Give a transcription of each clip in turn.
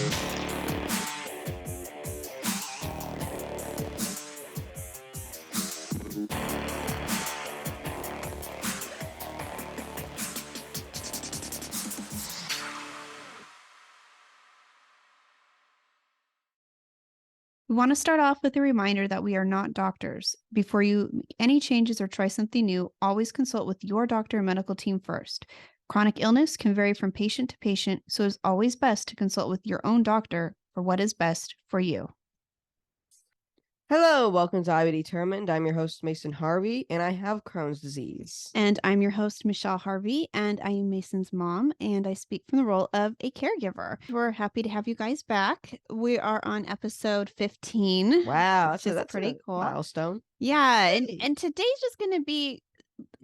We want to start off with a reminder that we are not doctors. Before you make any changes or try something new, always consult with your doctor and medical team first. Chronic illness can vary from patient to patient, so it's always best to consult with your own doctor for what is best for you. Hello, welcome to IBD Determined. I'm your host, Mason Harvey, and I have Crohn's disease. And I'm your host, Michelle Harvey, and I am Mason's mom, and I speak from the role of a caregiver. We're happy to have you guys back. We are on episode 15. Wow, that's pretty cool. Milestone. Yeah, and today's just going to be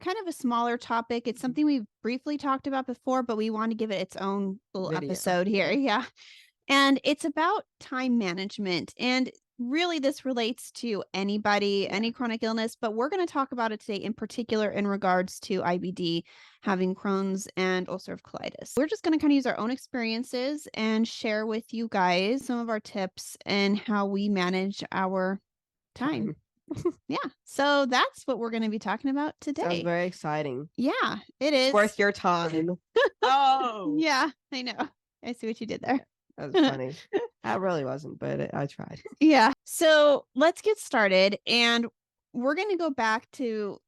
kind of a smaller topic. It's something we've briefly talked about before, but we want to give it its own little episode here. Yeah. And it's about time management. And really, this relates to anybody, any chronic illness, but we're going to talk about it today in particular in regards to IBD, having Crohn's and ulcerative colitis. We're just going to kind of use our own experiences and share with you guys some of our tips and how we manage our time. Yeah. So that's what we're going to be talking about today. Sounds very exciting. Yeah, it is. It's worth your time. Oh. Yeah, I know. I see what you did there. That was funny. That really wasn't, but I tried. Yeah. So let's get started. And we're going to go back to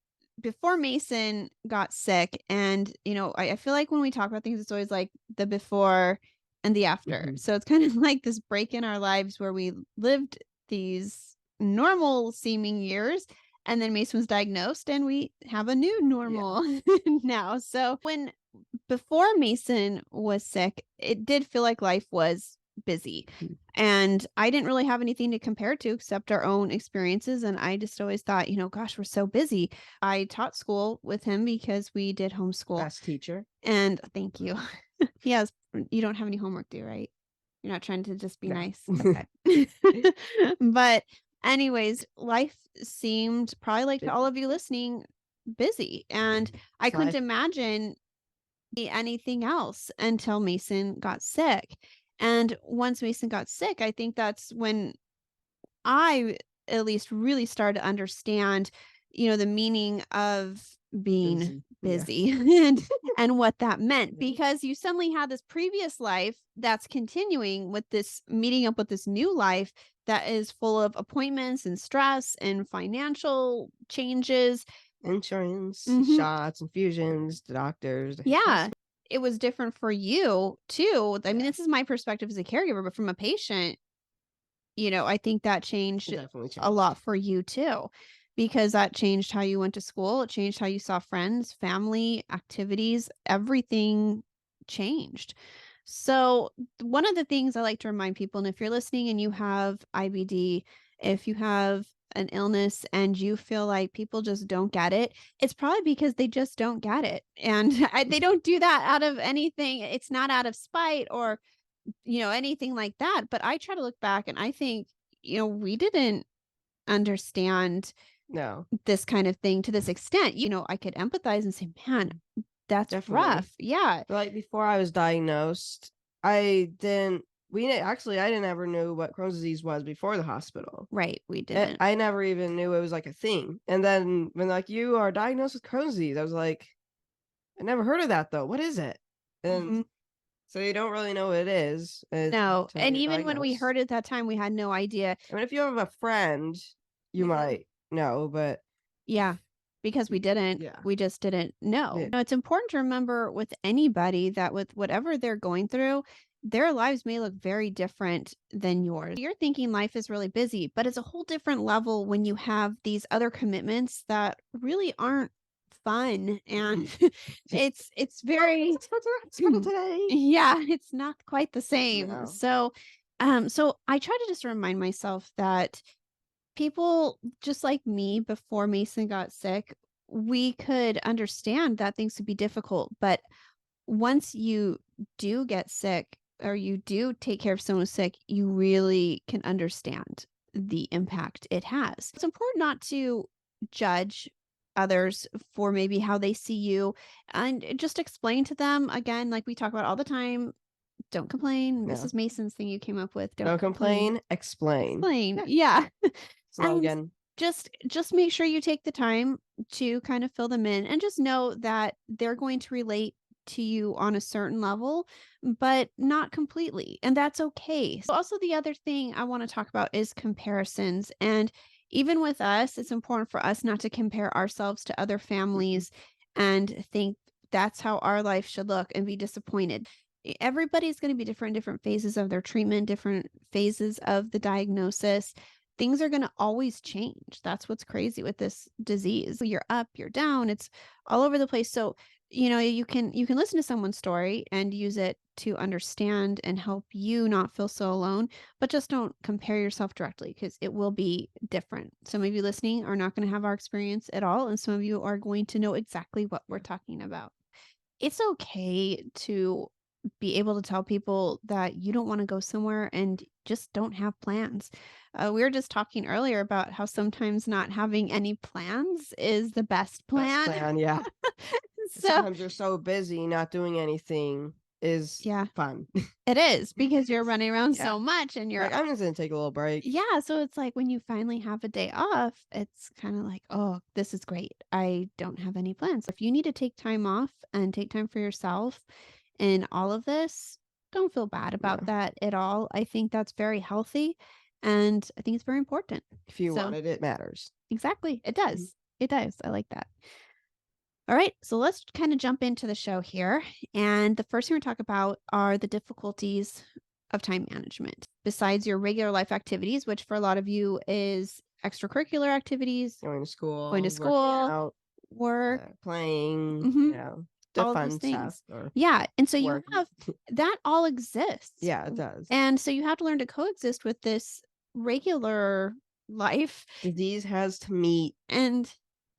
before Mason got sick. And, you know, I feel like when we talk about things, it's always like the before and the after. Mm-hmm. So it's kind of like this break in our lives where we lived these normal seeming years. And then Mason was diagnosed and we have a new normal now. So before Mason was sick, it did feel like life was busy. And I didn't really have anything to compare to except our own experiences. And I just always thought, you know, gosh, we're so busy. I taught school with him because we did homeschool. Best teacher. And thank you. Yes. You don't have any homework due, right? You're not trying to just be nice. Okay. But anyways, life seemed probably like all of you listening busy. And I couldn't imagine anything else until Mason got sick. And once Mason got sick, I think that's when I at least really started to understand, you know, the meaning of being busy and what that meant, because you suddenly had this previous life that's continuing with this meeting up with this new life that is full of appointments and stress and financial changes, insurance, shots, infusions, the doctors. Yeah. It was different for you too. I mean, this is my perspective as a caregiver, but from a patient, you know, I think that changed a lot for you too, because that changed how you went to school. It changed how you saw friends, family, activities, everything changed. So one of the things I like to remind people, and if you're listening and you have IBD, if you have an illness and you feel like people just don't get it, it's probably because they just don't get it. And they don't do that out of anything. It's not out of spite or, you know, anything like that. But I try to look back and I think, you know, we didn't understand this kind of thing to this extent. You know, I could empathize and say, man, that's rough. Yeah. Like before I was diagnosed, I didn't ever know what Crohn's disease was before the hospital. Right. We didn't. I never even knew it was like a thing. And then when like you are diagnosed with Crohn's disease, I was like, I never heard of that though. What is it? And so you don't really know what it is. No. And even when we heard it that time, we had no idea. I mean, if you have a friend, you might know, but yeah. Because we didn't, we just didn't know. Yeah. No, it's important to remember with anybody that with whatever they're going through, their lives may look very different than yours. You're thinking life is really busy, but it's a whole different level when you have these other commitments that really aren't fun. And it's very, yeah, it's not quite the same. No. So I try to just remind myself that people just like me before Mason got sick, we could understand that things would be difficult. But once you do get sick or you do take care of someone who's sick, you really can understand the impact it has. It's important not to judge others for maybe how they see you and just explain to them, again, like we talk about all the time, Don't complain. No. Mrs. Mason's thing you came up with. Don't complain, explain. Explain. Yeah. And Slogan. just make sure you take the time to kind of fill them in and just know that they're going to relate to you on a certain level, but not completely. And that's okay. So also the other thing I want to talk about is comparisons. And even with us, it's important for us not to compare ourselves to other families and think that's how our life should look and be disappointed. Everybody's going to be different, different phases of their treatment, different phases of the diagnosis. Things are going to always change. That's what's crazy with this disease. You're up, you're down, it's all over the place. So, you can listen to someone's story and use it to understand and help you not feel so alone, but just don't compare yourself directly because it will be different. Some of you listening are not going to have our experience at all, and some of you are going to know exactly what we're talking about. It's okay to be able to tell people that you don't want to go somewhere and just don't have plans. We were just talking earlier about how sometimes not having any plans is the best Best plan. plan, yeah. So, Sometimes you're so busy, not doing anything is yeah, fun. it is because you're running around Yeah. so much and you're, Like, I'm just gonna take a little break. yeah. So it's like when you finally have a day off, it's kind of like, oh, this is great. I don't have any plans. If you need to take time off and take time for yourself in all of this, don't feel bad about No. that at all. I think that's very healthy and I think it's very important. If you So, want it, it matters. exactly. It does. It does. I like that. All right. So let's kind of jump into the show here. And the first thing we're talk about are the difficulties of time management. Besides your regular life activities, which for a lot of you is extracurricular activities, Going to school, going to working school, out, work, playing, mhm, the all of fun those stuff. things. Or Yeah. And so you work. have that all exists. Yeah, it does. And so you have to learn to coexist with this regular life Disease has to meet and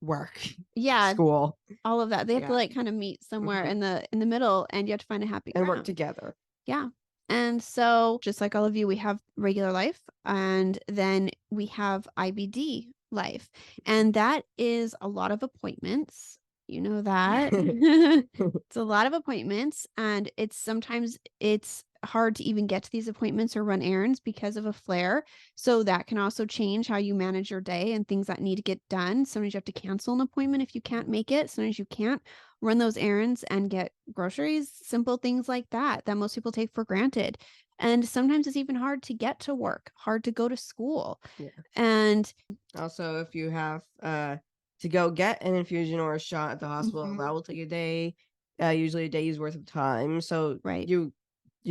work, yeah, school, all of that. They have to Yeah. like kind of meet somewhere Mhm. in the middle and you have to find a happy and work ground. together. Yeah. And so just like all of you, we have regular life and then we have IBD life. And that is a lot of appointments. You know that. It's a lot of appointments and sometimes it's hard to even get to these appointments or run errands because of a flare. So that can also change how you manage your day and things that need to get done. Sometimes you have to cancel an appointment if you can't make it. Sometimes you can't run those errands and get groceries, simple things like that that most people take for granted. And sometimes it's even hard to get to work, hard to go to school. Yeah. And Also, if you have to go get an infusion or a shot at the hospital, Mhm. that will take a day, usually a day's worth of time. So Right. you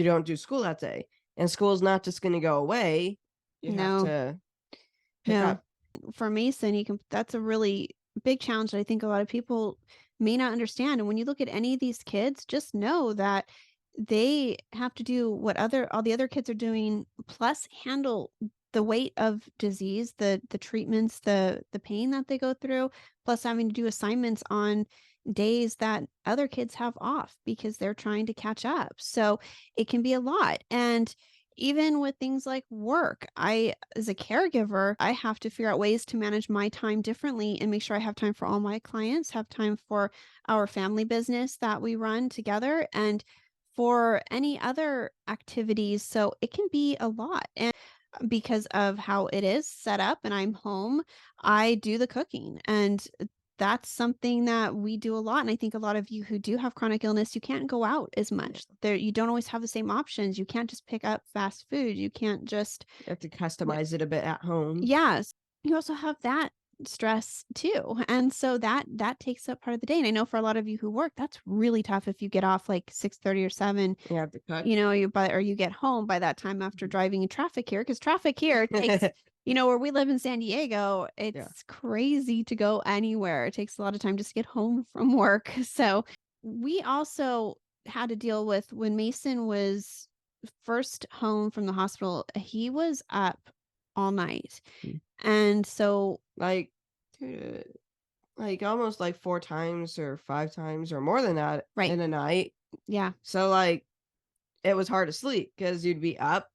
don't do school that day, and school's not just going to go away. You have No. to pick No. up. For Mason, that's a really big challenge that I think a lot of people may not understand. And when you look at any of these kids, just know that they have to do what all the other kids are doing, plus handle the weight of disease, the treatments, the pain that they go through, plus having to do assignments on days that other kids have off because they're trying to catch up. So it can be a lot. And even with things like work, as a caregiver, I have to figure out ways to manage my time differently and make sure I have time for all my clients, have time for our family business that we run together and for any other activities. So it can be a lot. And because of how it is set up and I'm home, I do the cooking and that's something that we do a lot. And I think a lot of you who do have chronic illness, you can't go out as much. There, you don't always have the same options. You can't just pick up fast food. You can't just, You have to customize it a bit at home. yes. You also have that stress too. And so that takes up part of the day. And I know for a lot of you who work, that's really tough if you get off like 6:30 or 7. You have to cook. You get home by that time after driving in traffic here, because traffic here takes, where we live in San Diego, it's crazy to go anywhere. It takes a lot of time just to get home from work. So we also had to deal with when Mason was first home from the hospital, he was up all night. And so like almost like 4 times or 5 times or more than that right. in a night. Yeah. So like it was hard to sleep because you'd be up,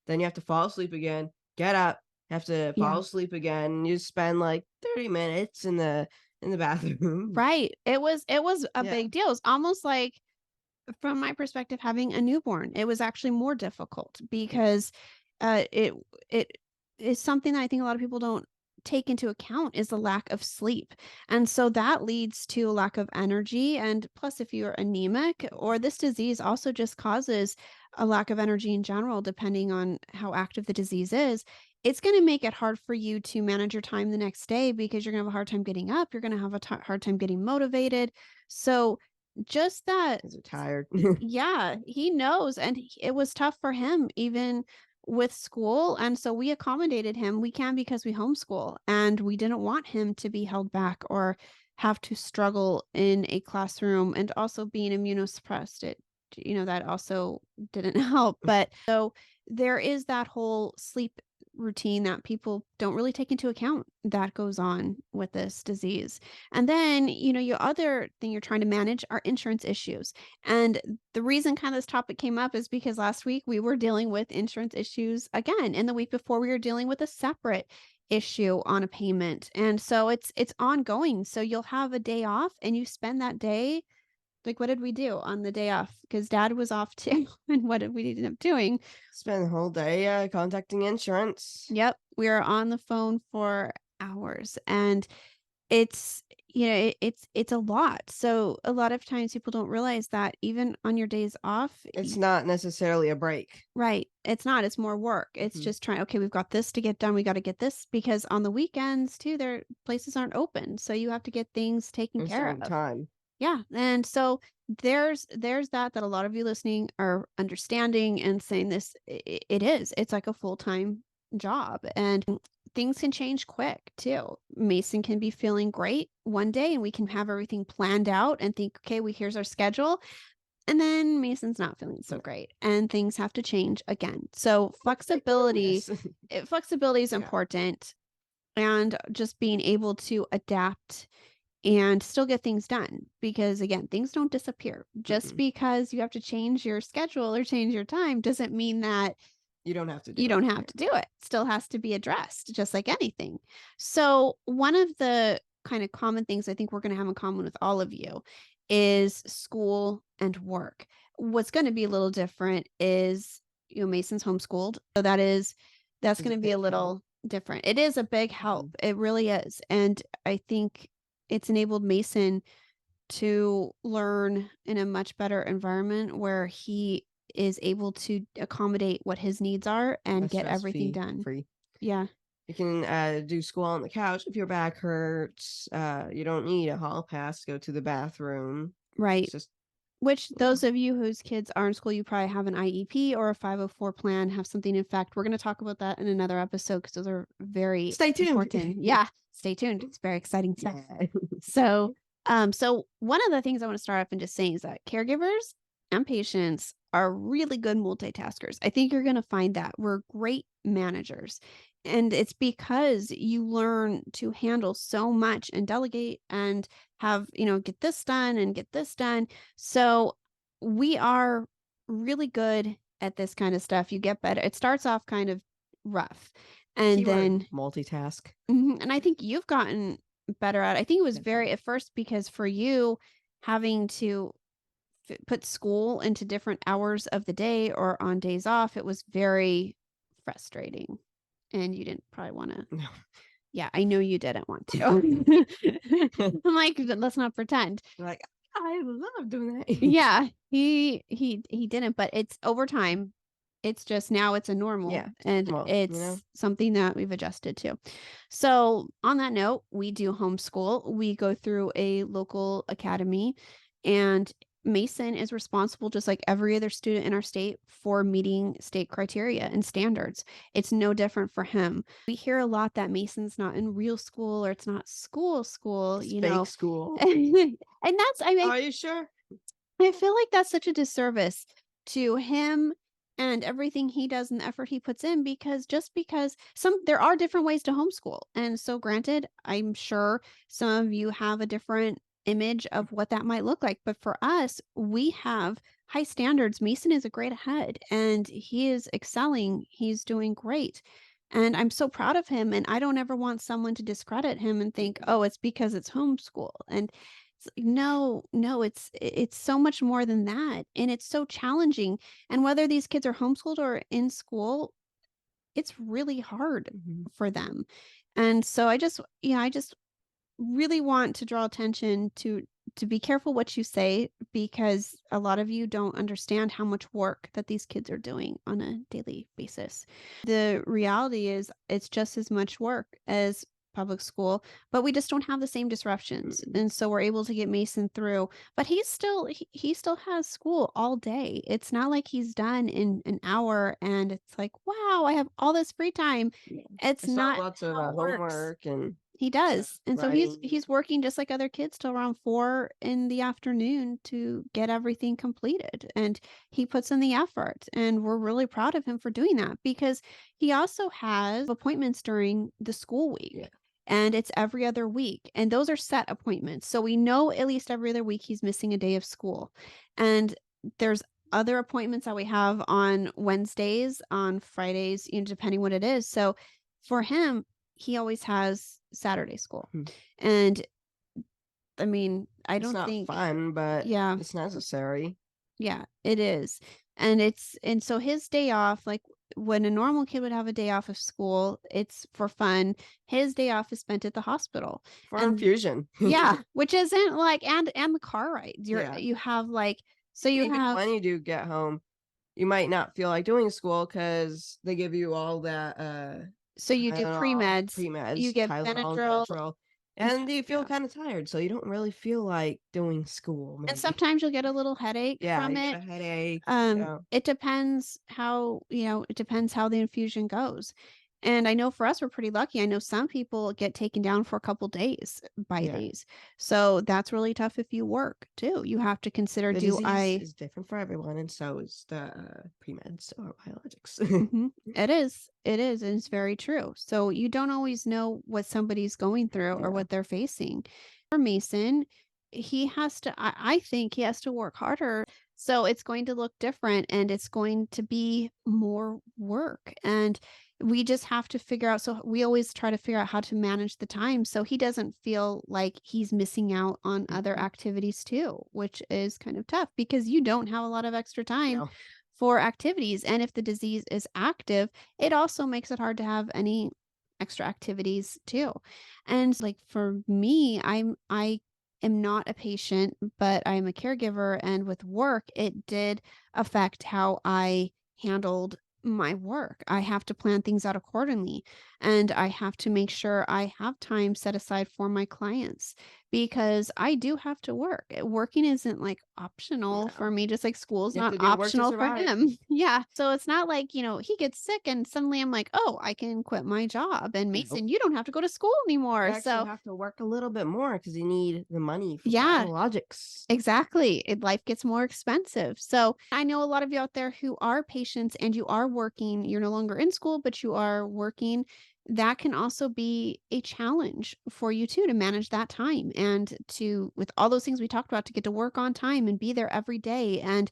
then you have to fall asleep again, get up, have to fall asleep again. You spend like 30 minutes in the bathroom. Right. It was a big deal. It's almost like From my perspective, having a newborn, it was actually more difficult because it is something that I think a lot of people don't take into account is the lack of sleep. And so that leads to a lack of energy. And plus, if you're anemic, or this disease also just causes a lack of energy in general, depending on how active the disease is, it's going to make it hard for you to manage your time the next day because you're going to have a hard time getting up. You're going to have a hard time getting motivated. So, just that, Is it tired? yeah, he knows, and it was tough for him even with school, and so we accommodated him. We can because we homeschool, and we didn't want him to be held back or have to struggle in a classroom, and also being immunosuppressed, that also didn't help, but so there is that whole sleep routine that people don't really take into account that goes on with this disease. And then, your other thing you're trying to manage are insurance issues. And the reason kind of this topic came up is because last week we were dealing with insurance issues again, and the week before we were dealing with a separate issue on a payment. And so it's ongoing. So you'll have a day off and you spend that day, like, what did we do on the day off? Because dad was off too. And what did we end up doing? Spend the whole day contacting insurance. Yep, we were on the phone for hours, and it's it's a lot. So a lot of times people don't realize that even on your days off, It's not necessarily a break. right, it's not, it's more work. It's just trying, okay, we've got this to get done. We got to get this because on the weekends too, their places aren't open. So you have to get things taken It's care all the of. time. Yeah, and so there's that a lot of you listening are understanding and saying this, it is. It's like a full-time job, and things can change quick too. Mason can be feeling great one day and we can have everything planned out and think, okay, here's our schedule. And then Mason's not feeling so great and things have to change again. So flexibility, Yes. flexibility is Yeah. important, and just being able to adapt and still get things done, because again, things don't disappear. Just because you have to change your schedule or change your time doesn't mean that You don't have to do you it. don't have to do it. Still has to be addressed, just like anything. So one of the kind of common things I think we're going to have in common with all of you is school and work. What's going to be a little different is, Mason's homeschooled, so that's It's a going to be a big help. little different. It is a big help. It really is. And I think it's enabled Mason to learn in a much better environment where he is able to accommodate what his needs are and That's get stress everything done. free. Yeah, You can do school on the couch if your back hurts. You don't need a hall pass to go to the bathroom. right. It's just Which those of you whose kids are in school, you probably have an IEP or a 504 plan, have something. In fact, we're going to talk about that in another episode because those are very stay tuned. important. Yeah, stay tuned. It's very exciting stuff. Yeah. So one of the things I want to start off and just saying is that caregivers and patients are really good multitaskers. I think you're going to find that we're great managers. And it's because you learn to handle so much and delegate and have, get this done and get this done. So we are really good at this kind of stuff. You get better. It starts off kind of rough. And Keyword, then multitask. and I think you've gotten better at it. I think it was very at first because for you having to put school into different hours of the day or on days off, it was very frustrating. And you didn't probably want to. No. Yeah, I know you didn't want to. I'm like, let's not pretend. You're like, I love doing that. Yeah, he didn't, but it's over time. It's just now it's a normal, Yeah, and well, it's something that we've adjusted to. So on that note, we do homeschool. We go through a local academy, and Mason is responsible, just like every other student in our state, for meeting state criteria and standards. It's no different for him. We hear a lot that Mason's not in real school or it's not school, it's fake school. And that's, Are you sure? I feel like that's such a disservice to him and everything he does and the effort he puts in, because just because there are different ways to homeschool. And so granted, I'm sure some of you have a different image of what that might look like, but for us, we have high standards. Mason is a great ahead and he is excelling. He's doing great. And I'm so proud of him, and I don't ever want someone to discredit him and think, "Oh, it's because it's homeschool." And No, it's so much more than that, and it's so challenging, and whether these kids are homeschooled or in school, it's really hard Mhm. for them, and so I just really want to draw attention to be careful what you say because a lot of you don't understand how much work that these kids are doing on a daily basis. The reality is it's just as much work as public school, but we just don't have the same disruptions. Mhm. And so we're able to get Mason through, but he still has school all day. It's not like he's done in an hour and it's like, wow, I have all this free time. Yeah. It's I saw not lots of how it works. homework and He stuff, does, and so writing. he's working just like other kids till around 4 in the afternoon to get everything completed, and he puts in the effort, and we're really proud of him for doing that because he also has appointments during the school Yeah. week, and it's every other week, and those are set appointments, so we know at least every other week he's missing a day of school, and there's other appointments that we have on Wednesdays, on Fridays, depending what it is, so for him, he always has Saturday school. Mhm. And I mean, I It's don't not think fun, but yeah, it's necessary. yeah, it is. And so his day off, like when a normal kid would have a day off of school, it's for fun. His day off is spent at the hospital. For And infusion. yeah, which isn't like and the car rides. Yeah. You have like so you Even have when you do get home, you might not feel like doing school because they give you all that so you do Tylenol, pre-meds, you pre-meds, get Tylenol and Benadryl. Benadryl, and you feel Yeah. kind of tired, so you don't really feel like doing school, And maybe. sometimes you'll get a little headache Yeah, from you get it. a headache. Yeah. It depends how, it depends how the infusion goes. And I know for us, we're pretty lucky. I know some people get taken down for a couple days by Yeah. these. So that's really tough if you work too. You have to consider, The do disease I is different for everyone, and so is the pre-meds or biologics. Mhm. It is. It is, and it's very true. So you don't always know what somebody's going through or Yeah. what they're facing. For Mason, he has to, I think he has to work harder. So it's going to look different and it's going to be more work. And we just have to figure out. So we always try to figure out how to manage the time so he doesn't feel like he's missing out on other Mhm. activities too, which is kind of tough because you don't have a lot of extra time No. for activities. And if the disease is active, it also makes it hard to have any extra activities too. And like for me, I am not a patient, but I'm a caregiver. And with work, it did affect how I handled my work. I have to plan things out accordingly. And I have to make sure I have time set aside for my clients because I do have to work. Working isn't like optional for No. me, just like school's You have not to do work to optional for survive. him. Yeah. So it's not like, he gets sick and suddenly I'm like, oh, I can quit my job. And Nope. Mason, you don't have to go to school You anymore. actually So have to work a little bit more because you need the money for yeah, biologics. exactly. Life gets more expensive. So I know a lot of you out there who are patients and you are working, you're no longer in school, but you are working. That can also be a challenge for you too to manage that time and to, with all those things we talked about, to get to work on time and be there every day. And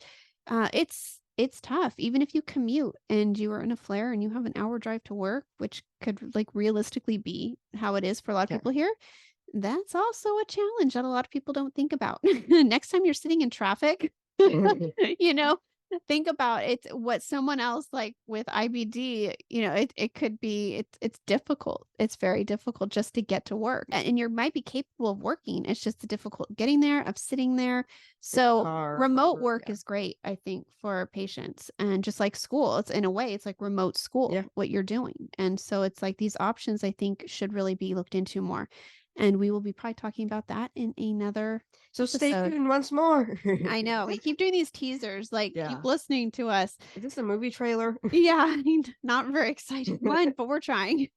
it's tough, even if you commute and you are in a flare and you have an hour drive to work, which could like realistically be how it is for a lot of Yeah. people here. That's also a challenge that a lot of people don't think about. Next time you're sitting in traffic, you know, think about it what someone else like with IBD, it could be it's difficult. It's very difficult just to get to work. And you might be capable of working. It's just the difficult getting there, of sitting there. In the So car, remote wherever, work yeah. is great, I think, for patients. And just like school, it's in a way, it's like remote school, Yeah. what you're doing. And so it's like these options I think should really be looked into more. And we will be probably talking about that in another So stay episode. tuned once more. I know. We keep doing these teasers, like keep Yeah. listening to us. Is this a movie trailer? Yeah, I mean, not a very exciting one, but we're trying.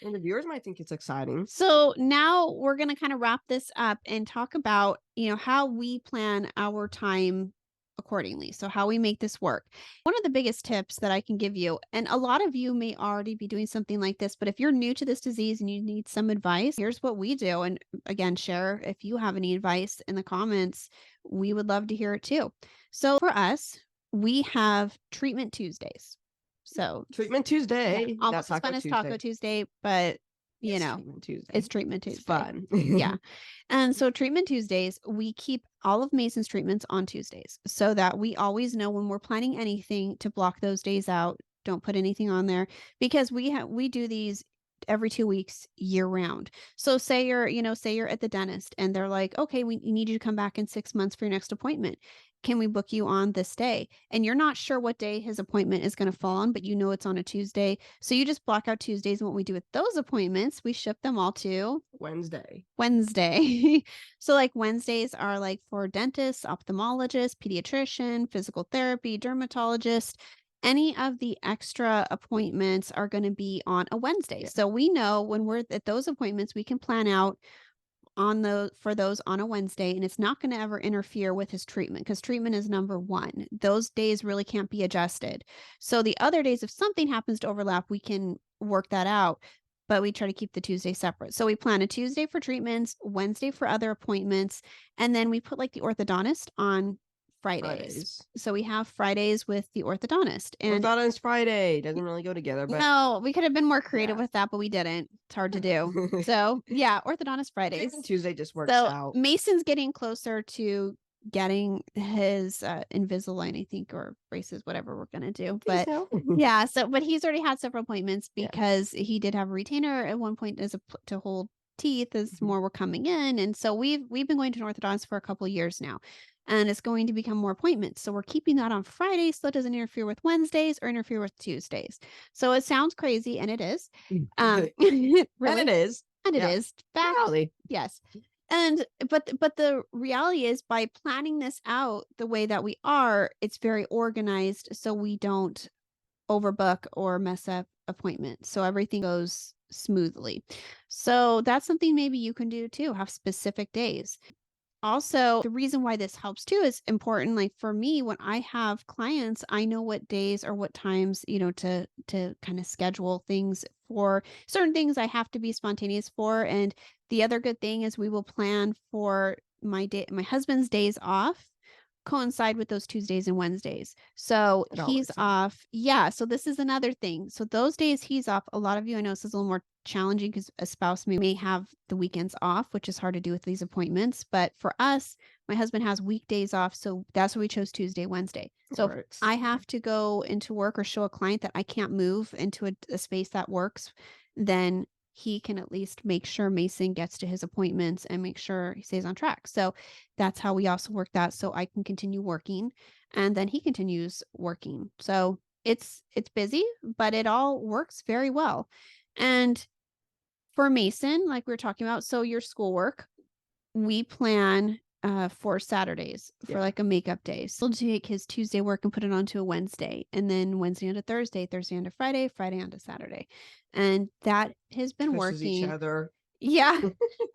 And the viewers might think it's exciting. So now we're going to kind of wrap this up and talk about, how we plan our time accordingly. So how we make this work. One of the biggest tips that I can give you, and a lot of you may already be doing something like this, but if you're new to this disease and you need some advice, here's what we do. And again, share if you have any advice in the comments. We would love to hear it too. So for us, we have treatment Tuesdays. So Treatment yeah, Tuesday. That's almost as Taco fun as Taco Tuesday. Tuesday, but you It's know, Treatment Tuesday. it's Treatment It's Tuesday. fun. Yeah. And so Treatment Tuesdays, we keep all of Mason's treatments on Tuesdays so that we always know when we're planning anything to block those days out. Don't put anything on there because we do these every 2 weeks year round. So say you're at the dentist and they're like, okay, we need you to come back in 6 months for your next appointment. Can we book you on this day? And you're not sure what day his appointment is going to fall on, but you know it's on a Tuesday. So you just block out Tuesdays. And what we do with those appointments, we ship them all to Wednesday. So like Wednesdays are like for dentists, ophthalmologists, pediatrician, physical therapy, dermatologist. Any of the extra appointments are going to be on a Wednesday. Yeah. So we know when we're at those appointments, we can plan out for those on a Wednesday, and it's not going to ever interfere with his treatment because treatment is number one. Those days really can't be adjusted. So the other days, if something happens to overlap, we can work that out, but we try to keep the Tuesday separate. So we plan a Tuesday for treatments, Wednesday for other appointments, and then we put like the orthodontist on Fridays. So we have Fridays with the orthodontist. And Orthodontist Friday doesn't really go together, but no, we could have been more creative with that, but we didn't. It's hard to do. So yeah, orthodontist Fridays. Tuesday just works out. Mason's getting closer to getting his Invisalign, I think, or braces, whatever we're gonna do. But yeah, but he's already had several appointments because he did have a retainer at one point to hold teeth as more were coming in. And so we've been going to an orthodontist for a couple of years now. And it's going to become more appointments. So we're keeping that on Fridays so it doesn't interfere with Wednesdays or interfere with Tuesdays. So it sounds crazy, and it is. Really? And it is. And it is. Fact, yes. And but the reality is by planning this out the way that we are, it's very organized so we don't overbook or mess up appointments. So everything goes smoothly. So that's something maybe you can do too, have specific days. Also, the reason why this helps too is important. Like for me, when I have clients, I know what days or what times, to kind of schedule things for certain things I have to be spontaneous for. And the other good thing is we will plan for my husband's days off coincide with those Tuesdays and Wednesdays. So he's off. Yeah. So this is another thing. So those days he's off. A lot of you, I know this is a little more challenging because a spouse may have the weekends off, which is hard to do with these appointments. But for us, my husband has weekdays off. So that's why we chose Tuesday, Wednesday. So if I have to go into work or show a client that I can't move into a space that works, then he can at least make sure Mason gets to his appointments and make sure he stays on track. So that's how we also work that. So I can continue working and then he continues working. So it's busy, but it all works very well. And for Mason, like we were talking about, so your schoolwork, we plan for Saturdays for like a makeup day. So we'll take his Tuesday work and put it onto a Wednesday, and then Wednesday onto Thursday, Thursday onto Friday, Friday onto Saturday. And that has been working. Each other. Yeah,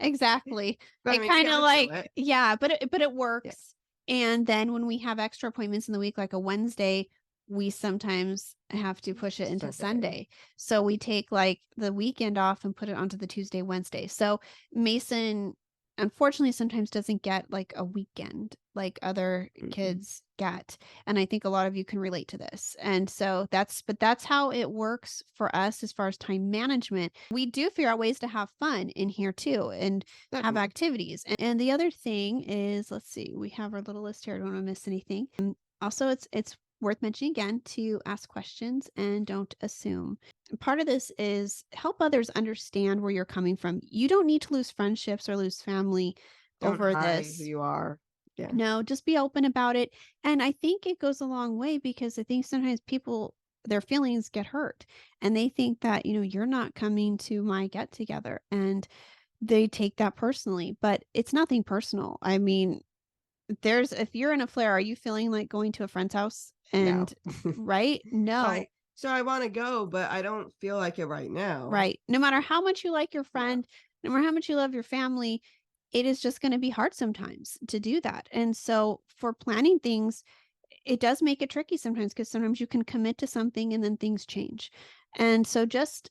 exactly. It kind of like, yeah, but it works. Yeah. And then when we have extra appointments in the week, like a Wednesday, we sometimes have to push it into Sunday. So we take like the weekend off and put it onto the Tuesday, Wednesday. So Mason, unfortunately, sometimes doesn't get like a weekend like other kids get. And I think a lot of you can relate to this. And so that's how it works for us as far as time management. We do figure out ways to have fun in here too and have activities. And the other thing is, let's see, we have our little list here. I don't want to miss anything. And also it's worth mentioning again to ask questions and don't assume. Part of this is help others understand where you're coming from. You don't need to lose friendships or lose family over this. Who you are. Yeah. No, just be open about it. And I think it goes a long way because I think sometimes people, their feelings get hurt and they think that, you're not coming to my get together and they take that personally, but it's nothing personal. I mean, if you're in a flare, are you feeling like going to a friend's house? And no. Right? No. So I want to go, but I don't feel like it right now. Right. No matter how much you like your friend, no matter how much you love your family, it is just going to be hard sometimes to do that. And so for planning things, it does make it tricky sometimes because sometimes you can commit to something and then things change. And so just,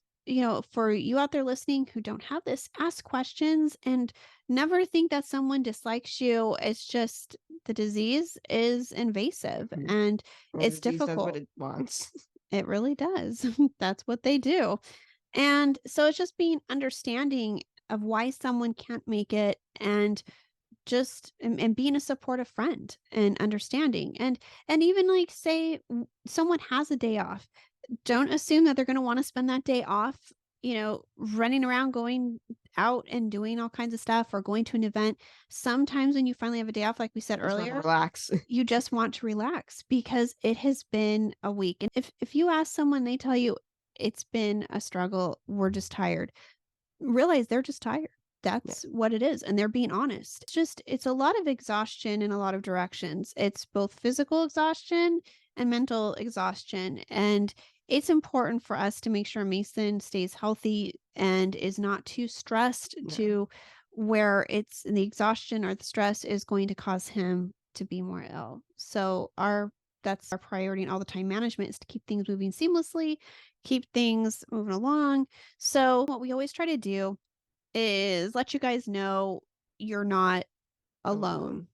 for you out there listening who don't have this, ask questions and never think that someone dislikes you. It's just the disease is invasive and it's difficult. Does what it wants. It really does. That's what they do. And so it's just being understanding of why someone can't make it, and just and being a supportive friend and understanding. And even like say someone has a day off, don't assume that they're going to want to spend that day off, running around, going out and doing all kinds of stuff, or going to an event. Sometimes when you finally have a day off, like we said Just wanna earlier, relax. you just want to relax because it has been a week. And if you ask someone, they tell you it's been a struggle, we're just tired, realize they're just tired. Yeah. That's what it is, and they're being honest. It's a lot of exhaustion in a lot of directions. It's both physical exhaustion and mental exhaustion, and it's important for us to make sure Mason stays healthy and is not too stressed Yeah. to where it's the exhaustion or the stress is going to cause him to be more ill. So that's our priority in all the time management, is to keep things moving seamlessly, keep things moving along. So what we always try to do is let you guys know you're not alone. Alone.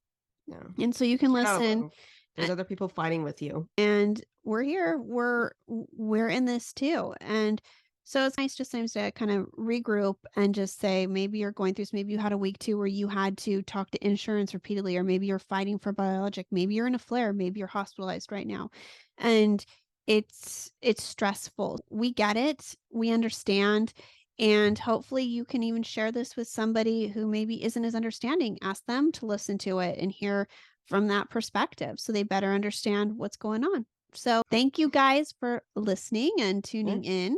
Yeah. And so you can You're not listen, alone. There's other people fighting with you. and we're here. We're in this too. And so it's nice just sometimes to kind of regroup and just say, maybe you're going through this, maybe you had a week too where you had to talk to insurance repeatedly, or maybe you're fighting for biologic, maybe you're in a flare, maybe you're hospitalized right now. And it's stressful. We get it. We understand. And hopefully you can even share this with somebody who maybe isn't as understanding. Ask them to listen to it and hear from that perspective so they better understand what's going on. So thank you guys for listening and Yeah. tuning in.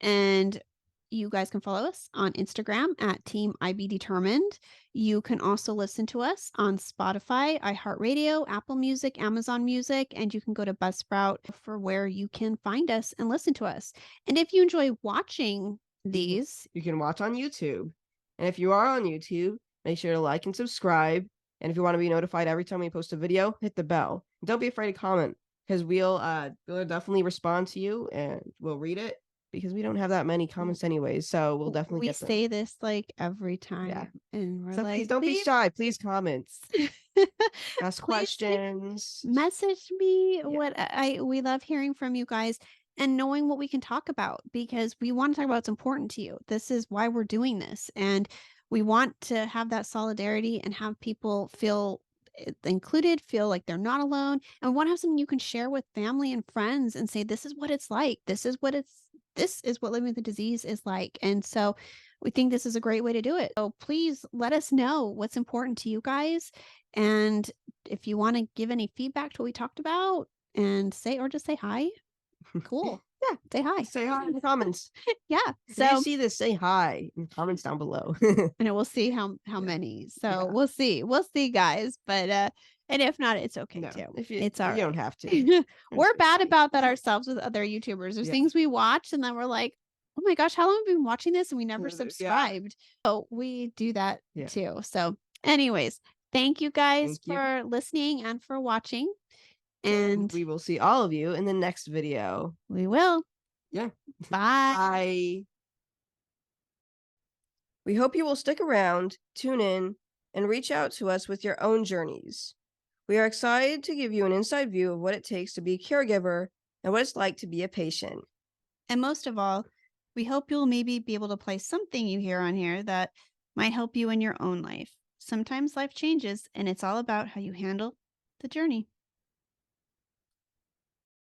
And you guys can follow us on Instagram at Team IB Determined. You can also listen to us on Spotify, iHeartRadio, Apple Music, Amazon Music, and you can go to Buzzsprout for where you can find us and listen to us. And if you enjoy watching these, You can watch on YouTube. And if you are on YouTube, make sure to like and subscribe. And if you want to be notified every time we post a video, hit the bell. Don't be afraid to comment, because we'll definitely respond to you and we'll read it, because we don't have that many comments anyways. So we'll definitely get them. We say this like every time. Yeah. And we're So like, please don't be shy. Please comment. Ask Please questions. message me. Yeah. We love hearing from you guys and knowing what we can talk about, because we want to talk about what's important to you. This is why we're doing this. And we want to have that solidarity and have people feel included, feel like they're not alone. And we want to have something you can share with family and friends and say, this is what it's like. This is what living with the disease is like. And so we think this is a great way to do it. So please let us know what's important to you guys. And if you want to give any feedback to what we talked about and just say hi. Cool. Yeah. Say hi. Say hi in the comments. Yeah. If So you see this, say hi in the comments down below. and we'll see how many. So we'll see. We'll see, guys. But and if not, it's okay No, too. if you, It's all you right. don't have to. We're bad about that ourselves with other YouTubers. There's things we watch and then we're like, oh my gosh, how long have we been watching this? And we never subscribed. So we do that too. So anyways, thank you guys for listening and for watching. And we will see all of you in the next video. We will. Yeah. Bye. Bye. We hope you will stick around, tune in, and reach out to us with your own journeys. We are excited to give you an inside view of what it takes to be a caregiver and what it's like to be a patient. And most of all, we hope you'll maybe be able to apply something you hear on here that might help you in your own life. Sometimes life changes, and it's all about how you handle the journey.